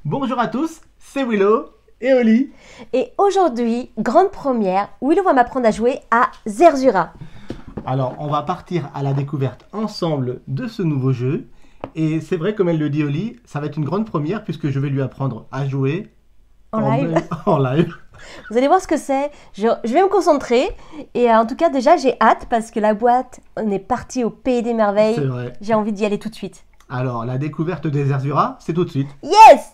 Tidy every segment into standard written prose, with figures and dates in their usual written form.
Bonjour à tous, c'est Willow et Oli. Et aujourd'hui, grande première, Willow va m'apprendre à jouer à Zerzura. Alors, on va partir à la découverte ensemble de ce nouveau jeu. Et c'est vrai, comme elle le dit Oli, ça va être une grande première puisque je vais lui apprendre à jouer En live. en live. Vous allez voir ce que c'est. Je vais me concentrer. Et en tout cas, déjà, j'ai hâte parce que la boîte, on est parti au pays des merveilles. C'est vrai. J'ai envie d'y aller tout de suite. Alors, la découverte des Zerzura, c'est tout de suite. Yes!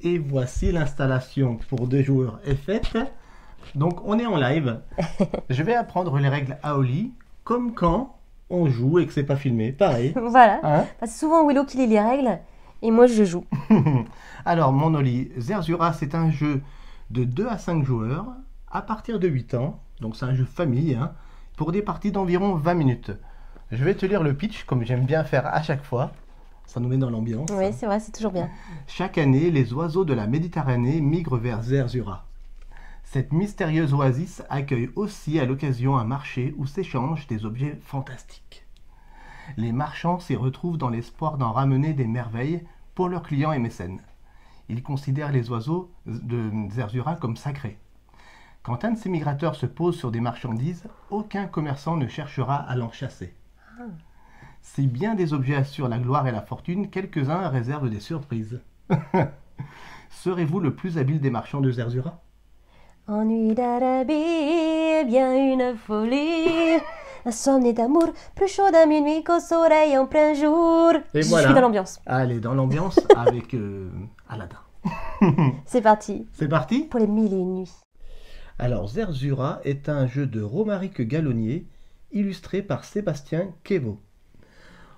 Et voici l'installation pour 2 joueurs est faite. Donc, on est en live. Je vais apprendre les règles à Oli, comme quand on joue et que c'est pas filmé. Pareil. Voilà. Hein? C'est souvent Willow qui lit les règles et moi je joue. Alors, mon Oli, Zerzura, c'est un jeu de 2 à 5 joueurs à partir de 8 ans. Donc, c'est un jeu famille, hein, pour des parties d'environ 20 minutes. Je vais te lire le pitch, comme j'aime bien faire à chaque fois. Ça nous met dans l'ambiance. Oui, c'est vrai, c'est toujours bien. Chaque année, les oiseaux de la Méditerranée migrent vers Zerzura. Cette mystérieuse oasis accueille aussi à l'occasion un marché où s'échangent des objets fantastiques. Les marchands s'y retrouvent dans l'espoir d'en ramener des merveilles pour leurs clients et mécènes. Ils considèrent les oiseaux de Zerzura comme sacrés. Quand un de ces migrateurs se pose sur des marchandises, aucun commerçant ne cherchera à l'en chasser. Si bien des objets assurent la gloire et la fortune, quelques-uns réservent des surprises. Serez-vous le plus habile des marchands de Zerzura? Ennui d'Arabie, bien une folie. Insomnie d'amour, plus chaud à minuit qu'au soleil en plein jour. Et Je voilà. suis dans l'ambiance. Allez, dans l'ambiance avec Aladdin. C'est parti C'est parti? pour les 1000 et une nuits. Alors, Zerzura est un jeu de Romaric Gallonnier, illustré par Sébastien Quévot.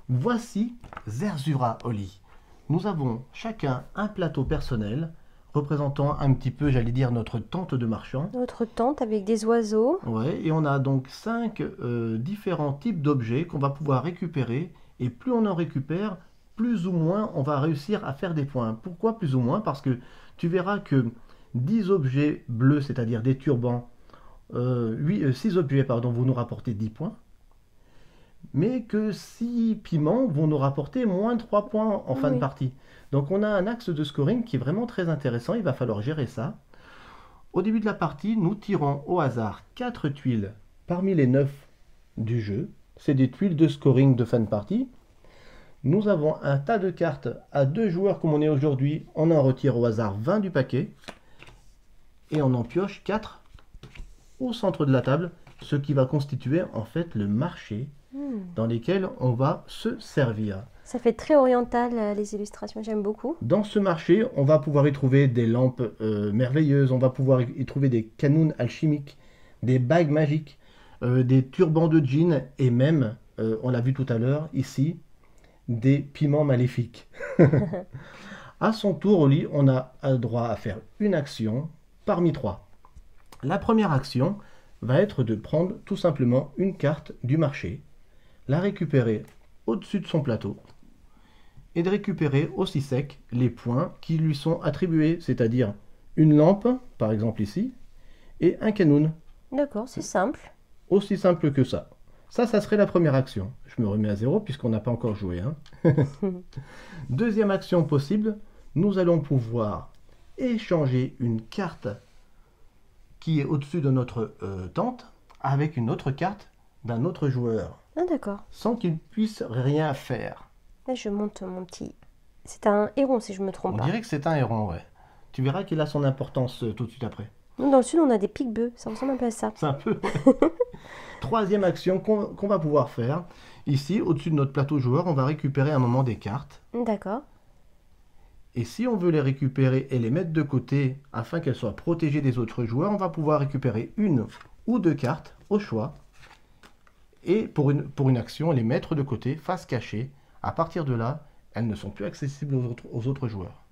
Voici Zerzura, Oli. Nous avons chacun un plateau personnel, représentant un petit peu, j'allais dire, notre tente de marchand. Notre tente avec des oiseaux. Ouais, et on a donc 5 différents types d'objets qu'on va pouvoir récupérer. Et plus on en récupère, plus ou moins on va réussir à faire des points. Pourquoi plus ou moins? Parce que tu verras que 10 objets bleus, c'est-à-dire des turbans, 6 objets, pardon, vont nous rapporter 10 points. Mais que 6 piments vont nous rapporter moins 3 points en fin de Oui. partie. Donc on a un axe de scoring qui est vraiment très intéressant, il va falloir gérer ça. Au début de la partie, nous tirons au hasard 4 tuiles parmi les 9 du jeu. C'est des tuiles de scoring de fin de partie. Nous avons un tas de cartes à 2 joueurs comme on est aujourd'hui. On en retire au hasard 20 du paquet. Et on en pioche 4 au centre de la table, ce qui va constituer en fait le marché dans lesquels on va se servir. Ça fait très oriental les illustrations, j'aime beaucoup. Dans ce marché, on va pouvoir y trouver des lampes merveilleuses, on va pouvoir y trouver des canons alchimiques, des bagues magiques, des turbans de djinns et même, on l'a vu tout à l'heure, ici, des piments maléfiques. À son tour, Oli, on a le droit à faire une action parmi 3. La première action va être de prendre tout simplement une carte du marché, la récupérer au-dessus de son plateau et de récupérer aussi sec les points qui lui sont attribués, c'est-à-dire une lampe, par exemple ici, et un canon. D'accord, c'est simple. Aussi simple que ça. Ça serait la première action. Je me remets à 0 puisqu'on n'a pas encore joué. Hein. Deuxième action possible, nous allons pouvoir échanger une carte qui est au-dessus de notre tente avec une autre carte d'un autre joueur, Ah d'accord. sans qu'il puisse rien faire. Là, je monte mon petit... C'est un héron si je me trompe On pas. dirait que c'est un héron, ouais. Tu verras qu'il a son importance tout de suite après. Nous, dans le sud, on a des pique-bœufs. Ça ressemble un peu à ça. C'est un peu... ouais. Troisième action qu'on va pouvoir faire. Ici, au-dessus de notre plateau joueur, on va récupérer un moment des cartes. D'accord. Et si on veut les récupérer et les mettre de côté afin qu'elles soient protégées des autres joueurs, on va pouvoir récupérer une ou 2 cartes au choix. Et pour une action, les mettre de côté, face cachée. À partir de là, elles ne sont plus accessibles aux autres joueurs.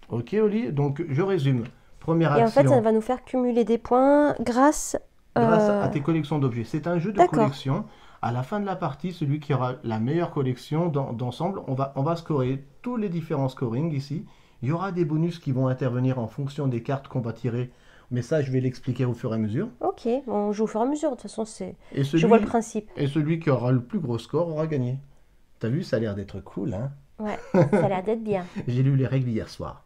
Ok, Oli, donc je résume. Première Et en fait, ça action, va nous faire cumuler des points grâce... grâce à tes collections d'objets. C'est un jeu de D'accord. collection. À la fin de la partie, celui qui aura la meilleure collection d'ensemble, on va scorer tous les différents scorings ici. Il y aura des bonus qui vont intervenir en fonction des cartes qu'on va tirer. Mais ça, je vais l'expliquer au fur et à mesure. Ok, bon, on joue au fur et à mesure, de toute façon, c'est... Et Je vois le celui, principe. et celui qui aura le plus gros score aura gagné. T'as vu, ça a l'air d'être cool, hein? Ouais, ça a l'air d'être bien. J'ai lu les règles hier soir.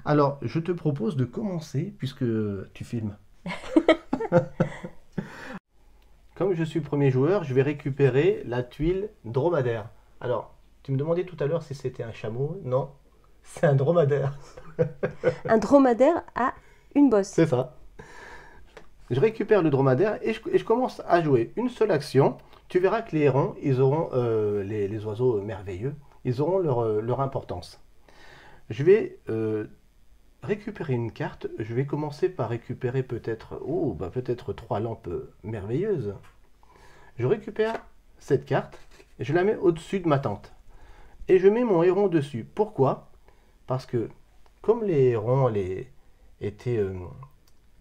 Alors, je te propose de commencer puisque tu filmes. Comme je suis premier joueur, je vais récupérer la tuile dromadaire. Alors, tu me demandais tout à l'heure si c'était un chameau. Non, c'est un dromadaire. Un dromadaire a une bosse. C'est ça. Je récupère le dromadaire et je commence à jouer une seule action. Tu verras que les hérons, ils auront, les oiseaux merveilleux, ils auront leur importance. Je vais récupérer une carte. Je vais commencer par récupérer peut-être 3 lampes merveilleuses. Je récupère cette carte et je la mets au-dessus de ma tente. Et je mets mon héron dessus. Pourquoi? Parce que comme les hérons étaient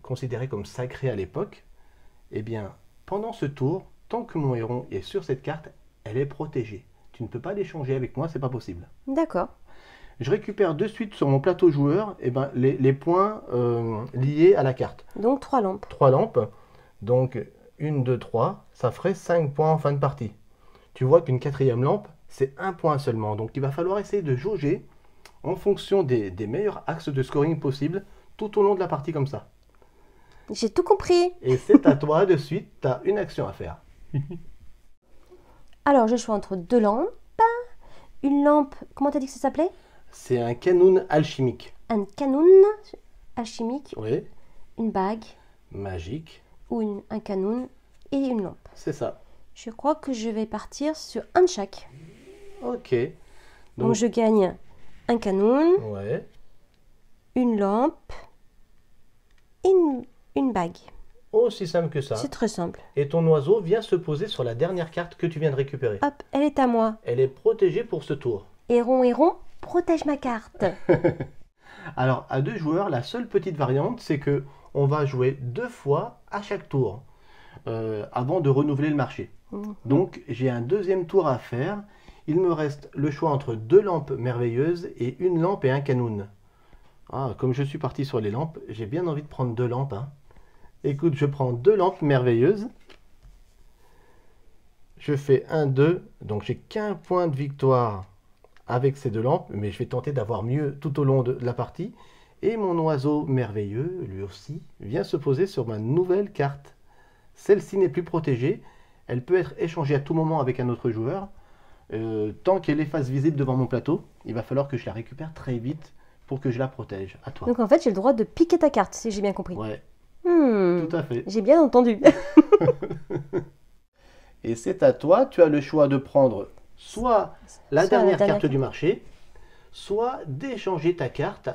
considérés comme sacrés à l'époque, eh bien, pendant ce tour, tant que mon héron est sur cette carte, elle est protégée. Tu ne peux pas l'échanger avec moi, c'est pas possible. D'accord. Je récupère de suite sur mon plateau joueur les points liés à la carte. Donc 3 lampes. 3 lampes, donc 1, 2, 3, ça ferait 5 points en fin de partie. Tu vois qu'une quatrième lampe, c'est 1 point seulement. Donc il va falloir essayer de jauger en fonction des meilleurs axes de scoring possibles tout au long de la partie comme ça. J'ai tout compris. Et c'est à toi de suite, tu as une action à faire. Alors, je choisis entre 2 lampes. Une lampe, comment t'as dit que ça s'appelait? C'est un canon alchimique. Un canon alchimique, Oui, une bague magique, ou un canon et une lampe. c'est ça. Je crois que je vais partir sur un de chaque. Ok. Donc je gagne un canon, Ouais, une lampe et une bague. aussi simple que ça. C'est très simple. Et ton oiseau vient se poser sur la dernière carte que tu viens de récupérer. Hop, elle est à moi. Elle est protégée pour ce tour. Héron, héron, protège ma carte. Alors, à 2 joueurs, la seule petite variante, c'est que on va jouer 2 fois à chaque tour avant de renouveler le marché. Donc, j'ai un deuxième tour à faire. Il me reste le choix entre 2 lampes merveilleuses et une lampe et un canon. Ah, comme je suis parti sur les lampes, j'ai bien envie de prendre 2 lampes. Hein. Écoute, je prends 2 lampes merveilleuses. Je fais 1, 2. Donc, j'ai qu'un point de victoire avec ces 2 lampes, mais je vais tenter d'avoir mieux tout au long de la partie. Et mon oiseau merveilleux, lui aussi, vient se poser sur ma nouvelle carte. Celle-ci n'est plus protégée, elle peut être échangée à tout moment avec un autre joueur. Tant qu'elle est face visible devant mon plateau, il va falloir que je la récupère très vite pour que je la protège. À toi. Donc en fait, j'ai le droit de piquer ta carte, si j'ai bien compris. Ouais, Hmm, tout à fait. j'ai bien entendu. Et c'est à toi, tu as le choix de prendre soit la Soit dernière la dernière carte du marché, soit d'échanger ta carte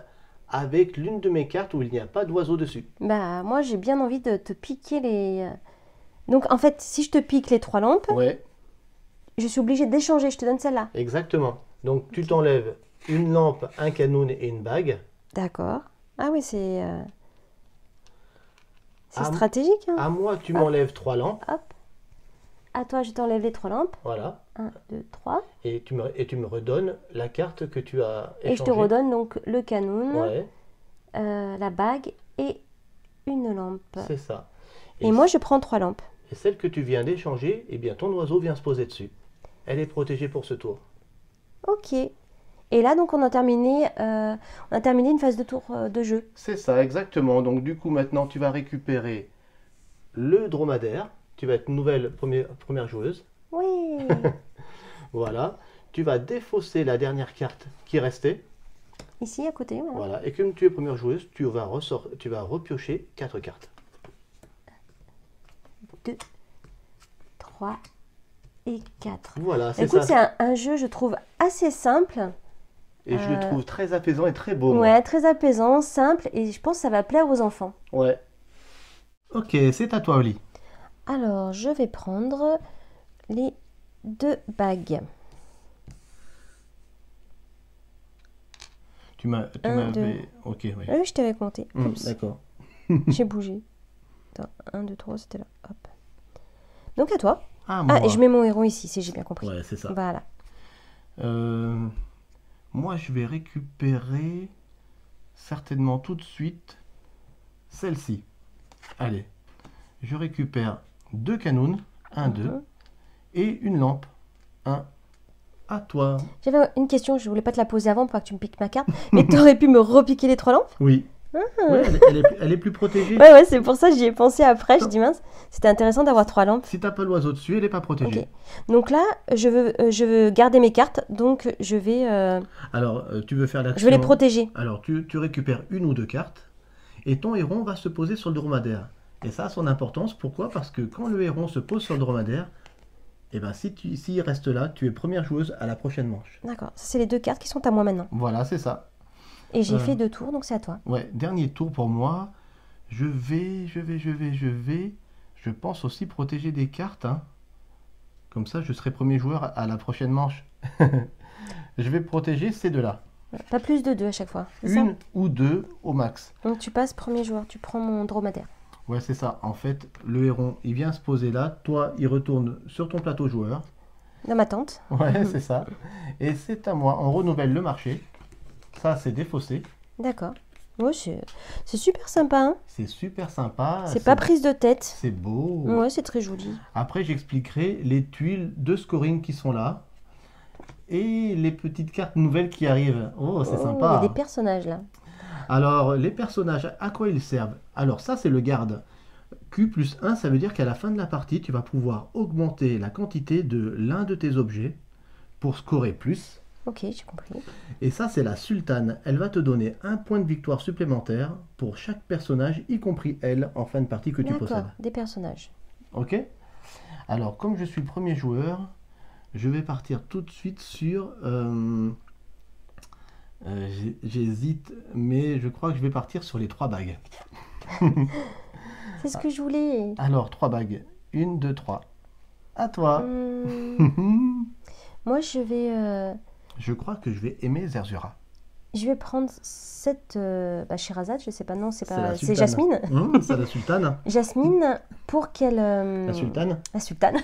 avec l'une de mes cartes où il n'y a pas d'oiseau dessus. Bah, moi, j'ai bien envie de te piquer les... Donc en fait, si je te pique les 3 lampes, Ouais, je suis obligée d'échanger, je te donne celle-là. exactement. Donc tu t'enlèves une lampe, un canon et une bague. D'accord. Ah oui, c'est Ah, stratégique, hein. À moi, tu m'enlèves 3 lampes. Hop. À toi, je t'enlève les 3 lampes. Voilà. 1, 2, 3. Et tu me redonnes la carte que tu as échangée. Et je te redonne donc le canon, Ouais, la bague et une lampe. c'est ça. Et moi, je prends 3 lampes. Et celle que tu viens d'échanger, eh bien ton oiseau vient se poser dessus. Elle est protégée pour ce tour. Ok. Et là, donc, on a terminé une phase de tour de jeu. C'est ça, exactement. Donc du coup, maintenant, tu vas récupérer le dromadaire. Tu vas être nouvelle première joueuse. Oui. Voilà. Tu vas défausser la dernière carte qui restait. Ici, à côté. Voilà. Voilà. Et comme tu es première joueuse, tu vas repiocher 4 cartes. 2, 3 et 4. Voilà, c'est Écoute, ça. c'est un jeu, je trouve, assez simple. Et je le trouve très apaisant et très beau. Moi. Ouais, très apaisant, simple, et je pense que ça va plaire aux enfants. Ouais. Ok, c'est à toi, Oli. Alors, je vais prendre les 2 bagues. Tu Un, deux. m'avais... Ok, oui. Ah oui, je t'avais compté. Oups, D'accord. j'ai bougé. Attends, 1, 2, 3, c'était là. Hop. Donc à toi. Ah, Ah, moi. et je mets mon héron ici, si j'ai bien compris. Ouais, c'est ça. Voilà. Moi, je vais récupérer certainement tout de suite celle-ci. Allez, je récupère 2 canons, 1, 2, Mhm. et une lampe. 1, à toi. J'avais une question, je voulais pas te la poser avant pour pas que tu me piques ma carte, mais t'aurais pu me repiquer les 3 lampes? Oui. Ouais, elle est plus protégée. Ouais, c'est pour ça que j'y ai pensé après. Je dis mince, c'était intéressant d'avoir 3 lampes. Si t'as pas l'oiseau dessus, elle est pas protégée. Ok. Donc là, je veux garder mes cartes, donc je vais Alors, tu veux faire l'action. je vais les protéger. Alors, tu récupères une ou 2 cartes, et ton héron va se poser sur le dromadaire. Et ça a son importance. Pourquoi? Parce que quand le héron se pose sur le dromadaire, et ben s'il reste là, tu es première joueuse à la prochaine manche. D'accord, ça c'est les 2 cartes qui sont à moi maintenant. Voilà, c'est ça. Et j'ai fait 2 tours, donc c'est à toi. Ouais, dernier tour pour moi. Je pense aussi protéger des cartes, hein. Comme ça, je serai premier joueur à la prochaine manche. Je vais protéger ces deux-là. Pas plus de 2 à chaque fois, c'est ça? Une ou 2 au max. Donc tu passes premier joueur, tu prends mon dromadaire. Ouais, c'est ça. En fait, le héron, il vient se poser là. Toi, il retourne sur ton plateau joueur. Dans ma tente. Ouais, c'est ça. Et c'est à moi. On renouvelle le marché. Ça, c'est défaussé. D'accord. Ouais, c'est super sympa, hein? C'est super sympa. C'est pas prise de tête. C'est beau. Ouais, c'est très joli. Après, j'expliquerai les tuiles de scoring qui sont là. Et les petites cartes nouvelles qui arrivent. Oh, c'est Oh, sympa. il y a des personnages là. Alors, les personnages, à quoi ils servent? Alors, ça, c'est le garde. Q plus 1, ça veut dire qu'à la fin de la partie, tu vas pouvoir augmenter la quantité de l'un de tes objets pour scorer plus. Ok, j'ai compris. Et ça, c'est la sultane. Elle va te donner un point de victoire supplémentaire pour chaque personnage, y compris elle, en fin de partie que tu possèdes. D'accord, des personnages. Ok? Alors, comme je suis le premier joueur, je vais partir tout de suite sur... j'hésite, mais je crois que je vais partir sur les 3 bagues. C'est ce que je voulais. Alors, 3 bagues. 1, 2, 3. À toi. Moi, je vais Je crois que je vais aimer Zerzura. prendre cette Sherazade, je sais pas, non, c'est la pas, c'est sultane. Jasmine. C'est la sultane. Jasmine, pour qu'elle. La sultane. La sultane.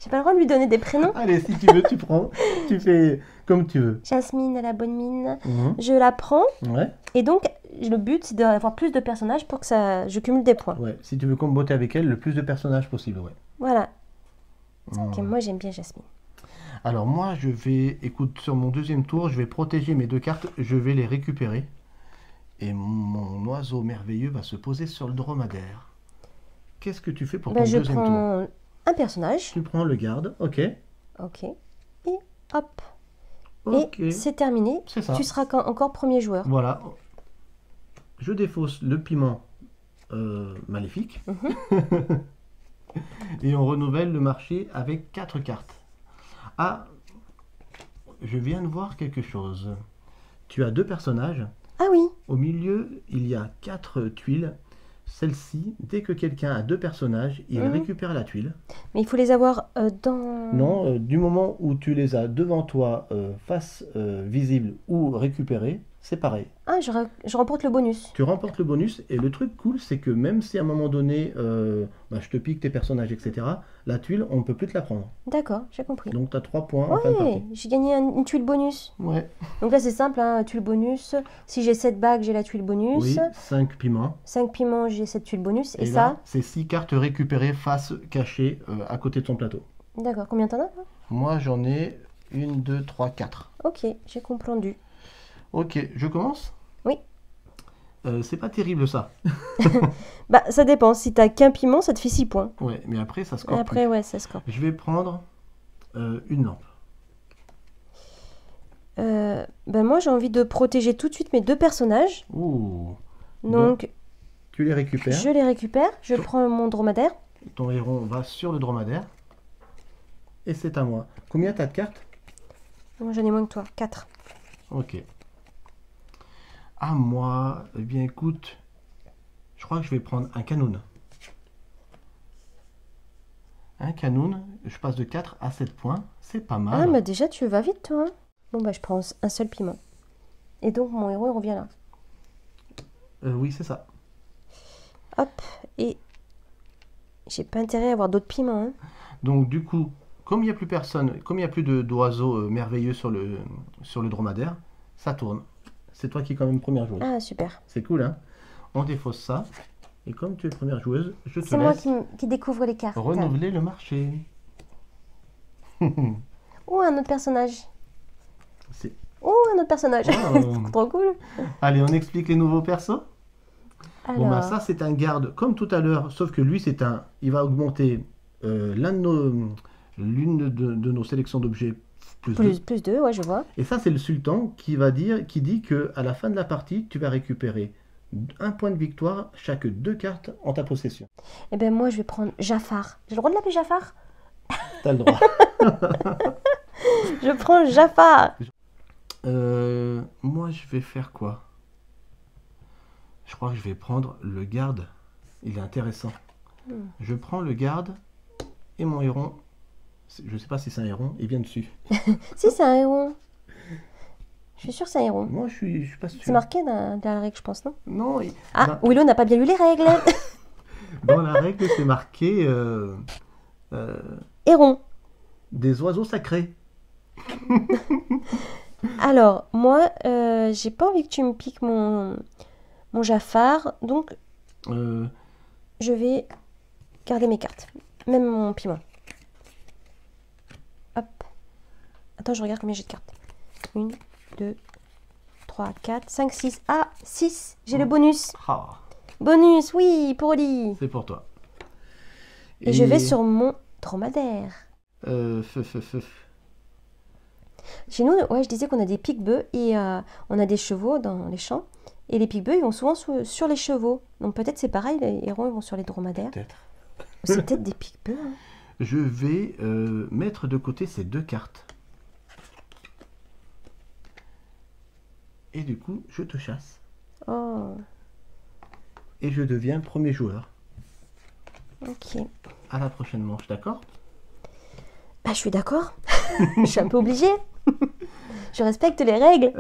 J'ai pas le droit de lui donner des prénoms. Allez, si tu veux, tu prends. Tu fais comme tu veux. Jasmine, elle a bonne mine. Mhm. Je la prends. Ouais. Et donc, le but, c'est d'avoir plus de personnages pour que je cumule des points. Ouais. Si tu veux comboter avec elle, le plus de personnages possible, ouais. Voilà. Mhm. Ok, moi, j'aime bien Jasmine. Alors moi, je vais, écoute, sur mon deuxième tour, je vais protéger mes 2 cartes, je vais les récupérer. Et mon oiseau merveilleux va se poser sur le dromadaire. Qu'est-ce que tu fais pour ton Je deuxième tour? prends un personnage. Tu prends le garde, ok. Ok. Et hop. Ok. Et c'est terminé. C'est ça. Tu seras encore premier joueur. Voilà. Je défausse le piment maléfique. Et on renouvelle le marché avec 4 cartes. Ah, je viens de voir quelque chose. Tu as 2 personnages. Ah oui. Au milieu, il y a 4 tuiles. Celle-ci, dès que quelqu'un a 2 personnages, il récupère la tuile. Mais il faut les avoir dans... Non, du moment où tu les as devant toi, face visible ou récupérées, c'est pareil. Ah, je remporte le bonus. Tu remportes le bonus et le truc cool, c'est que même si à un moment donné, je te pique tes personnages, etc., la tuile, on ne peut plus te la prendre. D'accord, j'ai compris. Donc tu as 3 points en fin de Ouais, partie. j'ai gagné une tuile bonus. Ouais. Donc là, c'est simple, hein, tuile bonus. Si j'ai 7 bagues, j'ai la tuile bonus. Oui, 5 piments. 5 piments, j'ai cette tuile bonus. Et là, ça, c'est 6 cartes récupérées face cachée à côté de ton plateau. d'accord. Combien t'en as là? Moi, j'en ai 1, 2, 3, 4. Ok, j'ai compris. Ok, je commence? Oui. C'est pas terrible ça. Bah, ça dépend. Si t'as qu'un piment, ça te fait 6 points. Ouais, mais après, ça Et score après, plus. ouais, ça score. Je vais prendre une lampe. Moi, j'ai envie de protéger tout de suite mes 2 personnages. Ouh. Donc, Tu les récupères. je les récupère. Je prends mon dromadaire. Ton héron va sur le dromadaire. Et c'est à moi. Combien t'as de cartes? Moi, j'en ai moins que toi. 4. Ok. À moi, eh bien écoute, je crois que je vais prendre un canon. Un canon, je passe de 4 à 7 points. C'est pas mal. Ah, bah déjà, tu vas vite, toi. Hein. Bon, bah, je prends un seul piment. Et donc mon héros il revient là. Oui, c'est ça. Hop, et j'ai pas intérêt à avoir d'autres piments. Hein. Donc du coup, comme il n'y a plus personne, comme il n'y a plus d'oiseaux merveilleux sur le dromadaire, ça tourne. C'est toi qui es quand même première joueuse. Ah, super. C'est cool, hein? On défausse ça. Et comme tu es première joueuse, je te C'est moi laisse qui découvre les cartes. renouveler le marché. Oh, un autre personnage. C'est- Oh, un autre personnage. Oh. Trop cool. Allez, on explique les nouveaux persos. Alors, Bon, bah ça, c'est un garde comme tout à l'heure, sauf que lui, il va augmenter l'une de nos sélections d'objets plus 2. plus 2, ouais, je vois. Et ça, c'est le sultan qui dit que à la fin de la partie, tu vas récupérer un point de victoire chaque 2 cartes en ta possession. Eh ben moi, je vais prendre Jafar. J'ai le droit de l'appeler Jafar? T'as le droit. Je prends Jafar. Moi, je vais faire quoi? Je crois que je vais prendre le garde. Il est intéressant. Je prends le garde et mon héron. Je sais pas si c'est un héron, il vient dessus. Si, c'est un héron. Je suis sûre que c'est un héron. Moi, je suis pas sûr. C'est marqué dans la règle, je pense, non? Non, Ah, Willow n'a pas bien lu les règles. dans la règle, c'est marqué Héron. des oiseaux sacrés. Alors, moi, j'ai pas envie que tu me piques mon Jafar, donc Euh, je vais garder mes cartes. Même mon piment. Hop. Attends, je regarde combien j'ai de cartes. 1, 2, 3, 4, 5, 6. Ah, 6. J'ai le bonus. ah, Bonus, oui, pour Oli. c'est pour toi. Et je vais sur mon dromadaire. Feu. Chez nous, ouais, je disais qu'on a des pique-bœufs et on a des chevaux dans les champs. Et les pique-bœufs, ils vont souvent sur les chevaux. Donc peut-être c'est pareil, les hérons, ils vont sur les dromadaires. Peut-être. C'est peut-être des pique-bœufs. Hein. Je vais mettre de côté ces 2 cartes. Et du coup, je te chasse. Oh, Et je deviens premier joueur. ok. À la prochaine manche, d'accord? Bah, je suis d'accord. Je suis un peu obligée. Je respecte les règles.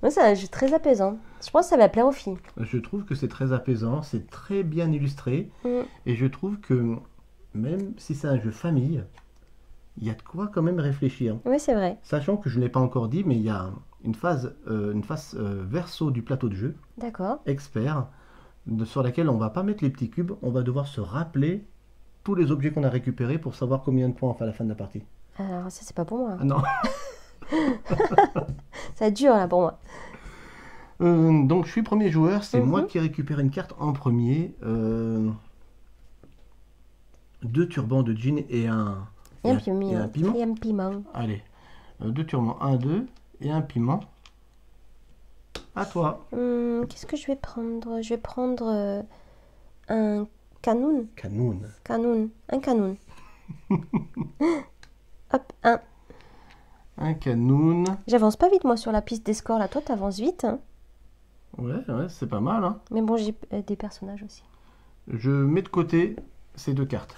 Moi, c'est un jeu très apaisant. Je pense que ça va plaire aux filles. Je trouve que c'est très apaisant, c'est très bien illustré. Mm. Et je trouve que même si c'est un jeu famille, il y a de quoi quand même réfléchir. Oui, c'est vrai. Sachant que je ne l'ai pas encore dit, mais il y a une face verso du plateau de jeu, D'accord. expert, sur laquelle on va pas mettre les petits cubes, on va devoir se rappeler tous les objets qu'on a récupérés pour savoir combien de points on fait à la fin de la partie. Alors, ça, c'est pas pour moi. Ah non. Ça dure, là, pour moi. Donc je suis premier joueur, c'est Mhm. moi qui récupère une carte en premier. 2 turbans de jean et un, Et un et un piment. Et un piment. Allez, 2 turbans, 1, 2 et un piment. À toi. Qu'est-ce que je vais prendre? Je vais prendre un canoun. Canoun. Canoun. Un canoun. Hop, un. Un canoun. J'avance pas vite, moi, sur la piste des scores, là. Toi, t'avances vite, hein. Ouais, c'est pas mal. Hein. Mais bon, j'ai des personnages aussi. Je mets de côté ces 2 cartes.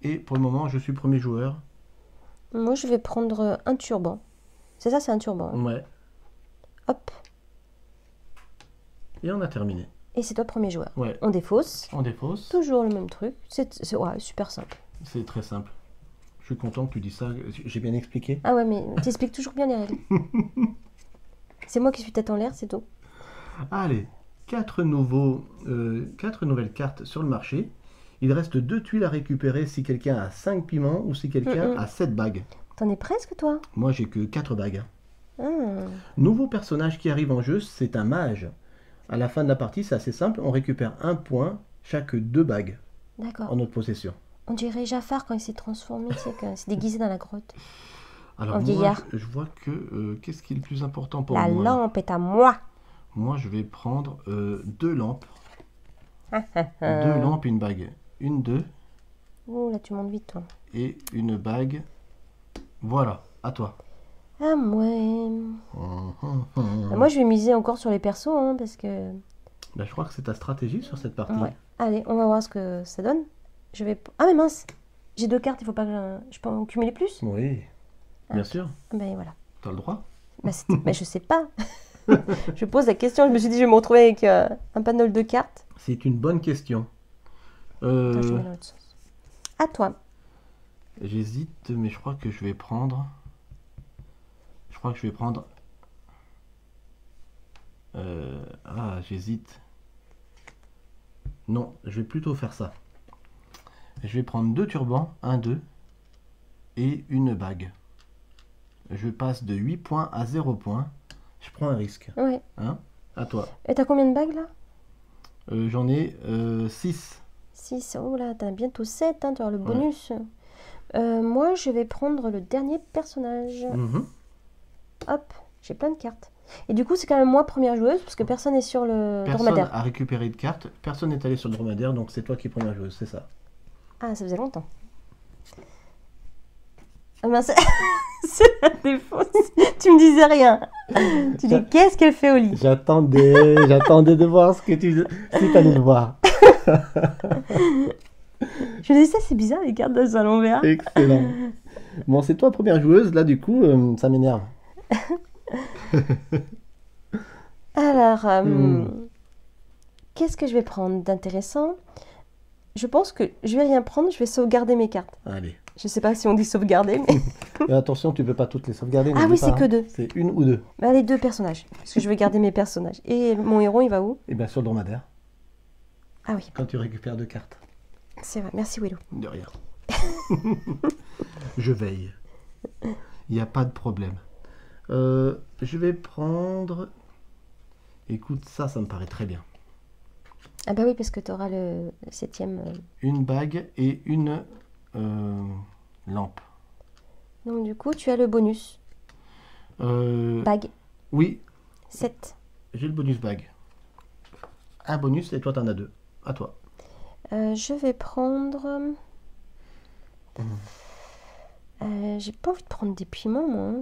Et pour le moment, je suis premier joueur. Moi, je vais prendre un turban. C'est ça, c'est un turban. Hein. Ouais. Hop. Et on a terminé. Et c'est toi, premier joueur. Ouais. On défausse. On défausse. Toujours le même truc. Ouais, super simple. C'est très simple. Je suis content que tu dis ça. J'ai bien expliqué. Ah ouais, mais t'expliques toujours bien les règles. C'est moi qui suis tête en l'air, c'est tout. Allez, 4 nouvelles cartes sur le marché. Il reste 2 tuiles à récupérer si quelqu'un a 5 piments ou si quelqu'un a 7 bagues. T'en es presque, toi? Moi, j'ai que 4 bagues. Ah, Nouveau personnage qui arrive en jeu, c'est un mage. À la fin de la partie, c'est assez simple. On récupère un point chaque 2 bagues d'accord. en notre possession. On dirait Jafar quand il s'est transformé, tu sais, quand il s'est déguisé dans la grotte. Alors En moi, vieillard. je vois que qu'est-ce qui est le plus important pour La moi? lampe est à moi. Moi, je vais prendre 2 lampes. 2 lampes, une bague. 1, 2 Ouh, là, tu montes vite, toi. et une bague. Voilà, à toi. Ah, moi, je vais miser encore sur les persos, hein, parce que... Ben, je crois que c'est ta stratégie sur cette partie. Ouais. Allez, on va voir ce que ça donne. Je vais... Ah, mais mince. J'ai 2 cartes, il faut pas que je peux en cumuler plus? Oui. Bien sûr, Ben voilà. t'as le droit. Ben, je sais pas. Je pose la question, je me suis dit, je vais me retrouver avec un panel de cartes. C'est une bonne question. Attends, je mets dans l'autre sens. À toi. J'hésite, mais je crois que je vais prendre... Je crois que je vais prendre... j'hésite. Non, je vais plutôt faire ça. Je vais prendre 2 turbans, 1, 2, et une bague. Je passe de 8 points à 0 points. Je prends un risque. Ouais. Hein? À toi. Et t'as combien de bagues là? J'en ai 6. 6. Oh là, t'as bientôt 7, hein, tu as le bonus. Moi, je vais prendre le dernier personnage. Hop, j'ai plein de cartes. Et du coup, c'est quand même moi première joueuse, parce que personne n'est sur le dromadaire. Personne a récupéré de cartes, personne n'est allé sur le dromadaire, donc c'est toi qui es première joueuse, c'est ça. Ah, ça faisait longtemps. Ah ben, c'est la défausse. Tu me disais rien. Tu dis, qu'est-ce qu'elle fait au lit? J'attendais de voir ce que tu allais le voir. Je me disais, c'est bizarre, les cartes de à l'envers. Excellent. Bon, c'est toi première joueuse, là du coup, ça m'énerve. Alors, qu'est-ce que je vais prendre d'intéressant? Je pense que je vais rien prendre, je vais sauvegarder mes cartes. Allez. Je sais pas si on dit sauvegarder, mais... Attention, tu peux pas toutes les sauvegarder. Ah oui, c'est que 2. C'est une ou 2. Bah, les 2 personnages, parce que je vais garder mes personnages. Et mon héros, il va où? Et bien sur le dromadaire, Ah oui, quand tu récupères 2 cartes. c'est vrai. Merci, Willow. De rien. Je veille. Il n'y a pas de problème. Je vais prendre... Écoute, ça me paraît très bien. Ah bah oui, parce que tu auras le 7e... Une bague et une lampe. Donc du coup, tu as le bonus. Bague. Oui, 7. j'ai le bonus bague. Un bonus et toi t'en as 2. À toi. Je vais prendre... j'ai pas envie de prendre des piments, moi.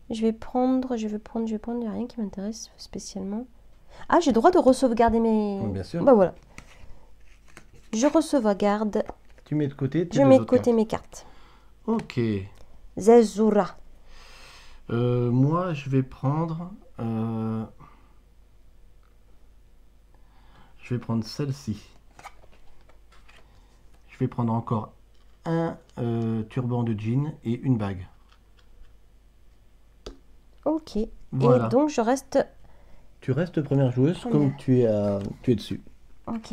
Je vais prendre, il n'y a rien qui m'intéresse spécialement. Ah, j'ai le droit de re-sauvegarder mes... Bien sûr. Bah voilà. Je re-sauvegarde. Tu mets de côté tes Je deux mets de autres côté cartes. mes cartes. Ok. Zezura. Moi, je vais prendre... je vais prendre celle-ci. Je vais prendre encore un turban de jean et une bague. Ok. Voilà. Et donc, je reste... Tu restes première joueuse comme tu es dessus. Ok.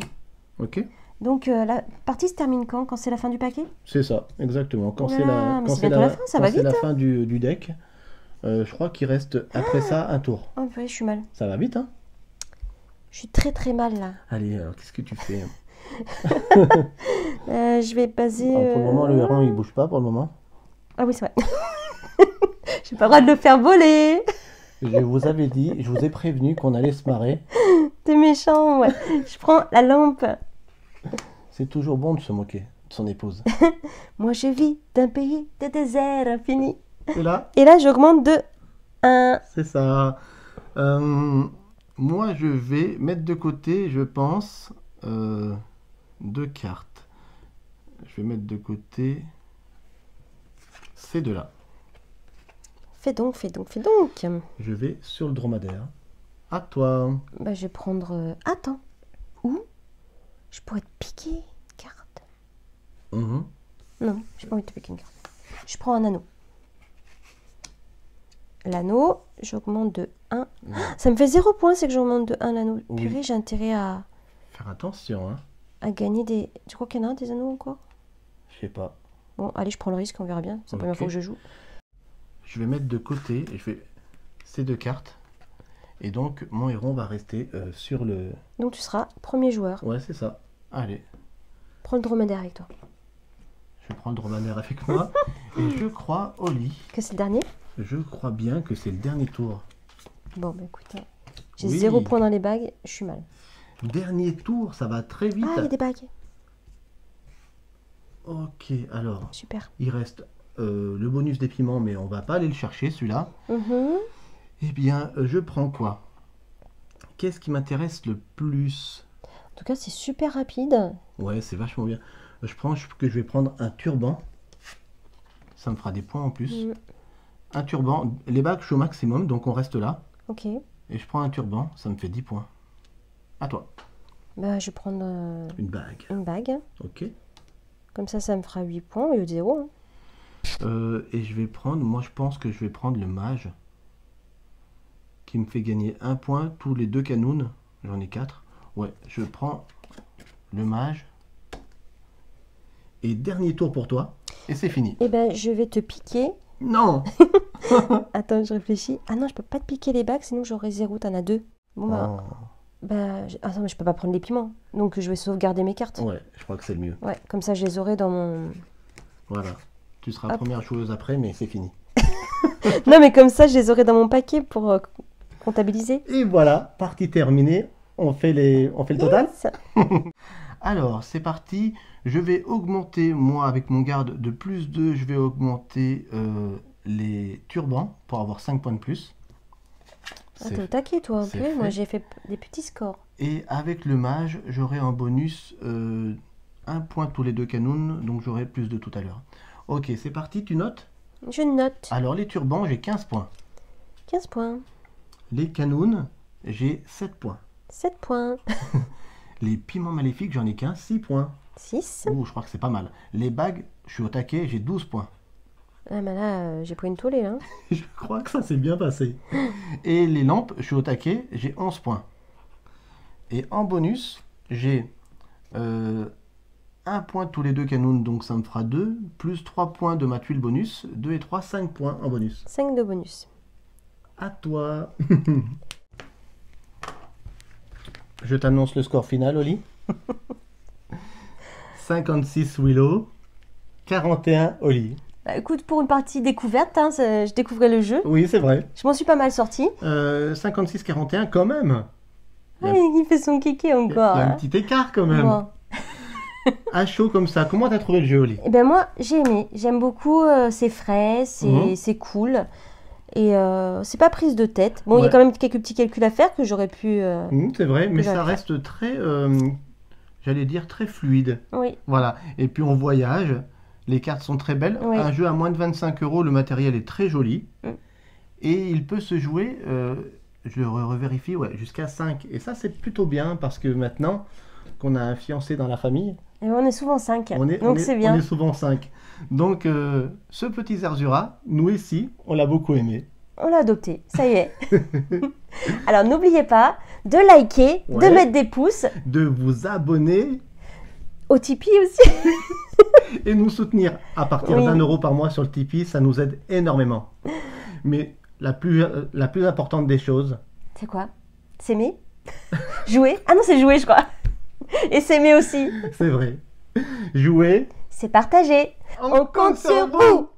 Ok. Donc, la partie se termine quand c'est la fin du paquet? C'est ça, exactement. Quand Oh là c'est là, mais quand c'est c'est bientôt la fin, ça va quand c'est la vite, fin du deck, je crois qu'il reste après ça un tour. Oh purée, je suis mal. Ça va vite, hein? Je suis très très mal là. Allez, alors qu'est-ce que tu fais? Je vais baser... Alors, pour le moment, le héron, il bouge pas pour le moment. Ah oui, c'est vrai. J'ai pas le droit de le faire voler. Je vous avais dit, je vous ai prévenu qu'on allait se marrer. T'es méchant, ouais. Je prends la lampe. C'est toujours bon de se moquer de son épouse. Moi, je vis d'un pays de désert infini. Et là, Et là, j'augmente de 1. c'est ça. Moi, je vais mettre de côté, je pense, 2 cartes. Je vais mettre de côté ces deux-là. Fais donc, fais donc, fais donc. Je vais sur le dromadaire. À toi. Bah, je vais prendre... Attends. Où je pourrais te piquer une carte. Non, j'ai pas envie de te piquer une carte. Je prends un anneau. L'anneau, j'augmente de 1. Ça me fait 0 points, c'est que j'augmente de 1 l'anneau. Oui. Purée, j'ai intérêt à Faire attention, hein. gagner des... Tu crois qu'il y en a des anneaux encore? Je sais pas. Bon, allez, je prends le risque, on verra bien. C'est la première fois que je joue. Je vais mettre de côté et je fais ces 2 cartes. Et donc, mon héron va rester sur le... Donc, tu seras premier joueur. Ouais, c'est ça. Allez, Prends le dromadaire avec toi. je prends le dromadaire avec moi. Et je crois, Oli, Que c'est le dernier? je crois bien que c'est le dernier tour. Bon, bah écoute, hein. J'ai Oui. 0 points dans les bagues, je suis mal. Dernier tour, ça va très vite. Ah, il y a des bagues. Ok, alors, Super. il reste le bonus des piments, mais on va pas aller le chercher, celui-là. Eh bien, je prends quoi? Qu'est-ce qui m'intéresse le plus? En tout cas, c'est super rapide. Ouais, c'est vachement bien. Je pense que je vais prendre un turban. ça me fera des points en plus. Un turban, les bagues, je suis au maximum, donc on reste là. Ok. Et je prends un turban, ça me fait 10 points. À toi. Bah, je vais prendre une bague. Une bague. Ok. Comme ça me fera 8 points au lieu de 0. Et je vais prendre, moi je pense que je vais prendre le mage. Qui me fait gagner 1 point tous les 2 canons. J'en ai 4. Ouais, je prends le mage. Et dernier tour pour toi. Et c'est fini. Et ben, je vais te piquer. Non. Attends, je réfléchis. Ah non, je peux pas te piquer les bagues, sinon j'aurai 0. T'en as 2. Bon bah... Attends, mais je peux pas prendre les piments. Donc je vais sauvegarder mes cartes. Ouais, je crois que c'est le mieux. Ouais, comme ça je les aurai dans mon... Voilà. Tu seras première joueuse après, mais c'est fini. Non, mais comme ça je les aurai dans mon paquet pour comptabiliser. Et voilà, partie terminée. On fait le total. Alors, c'est parti. Je vais augmenter, moi, avec mon garde de plus 2, je vais augmenter les turbans pour avoir 5 points de plus. Ah, t'es au taquet, toi, un peu. Moi, j'ai fait des petits scores. Et avec le mage, j'aurai en bonus 1 point tous les 2 canons, donc j'aurai plus de tout à l'heure. Ok, c'est parti, tu notes? Je note. Alors, les turbans, j'ai 15 points. 15 points. Les canons, j'ai 7 points. 7 points. Les piments maléfiques, j'en ai qu'un, 6 points. 6. Ouh, je crois que c'est pas mal. Les bagues, je suis au taquet, j'ai 12 points. Ah, mais là, j'ai pris une tollée, là. Je crois que ça s'est bien passé. Et les lampes, je suis au taquet, j'ai 11 points. Et en bonus, j'ai 1 point tous les 2 canons, donc ça me fera 2, plus 3 points de ma tuile bonus, 2 et 3, 5 points en bonus. 5 de bonus. À toi. Je t'annonce le score final, Oli. 56 Willow, 41 Oli. Bah, écoute, pour une partie découverte, hein, je découvrais le jeu. Oui, c'est vrai. Je m'en suis pas mal sortie. 56-41 quand même. Il fait son kéké encore. Il y a un petit écart quand même. Bon. À chaud comme ça, comment t'as trouvé le jeu, Oli? Eh ben moi, j'ai aimé. J'aime beaucoup, c'est frais, c'est cool. Et c'est pas prise de tête. Bon, il y a quand même quelques petits calculs à faire que j'aurais pu... c'est vrai, mais ça reste très, j'allais dire, très fluide. Oui. Voilà. Et puis on voyage, les cartes sont très belles. Oui. Un jeu à moins de 25 €, le matériel est très joli. Et il peut se jouer, je revérifie, ouais, jusqu'à 5. Et ça, c'est plutôt bien parce que maintenant qu'on a un fiancé dans la famille... Et on est souvent 5, donc c'est bien. On est souvent 5. Donc, ce petit Zerzura, nous ici, on l'a beaucoup aimé. On l'a adopté, ça y est. Alors, n'oubliez pas de liker, de mettre des pouces. De vous abonner. Au Tipeee aussi. Et nous soutenir à partir d'1 € par mois sur le Tipeee, ça nous aide énormément. Mais la plus importante des choses... C'est quoi? S'aimer? Jouer? Ah non, c'est jouer, je crois. Et s'aimer aussi. C'est vrai. Jouer. C'est partager. On compte sur vous.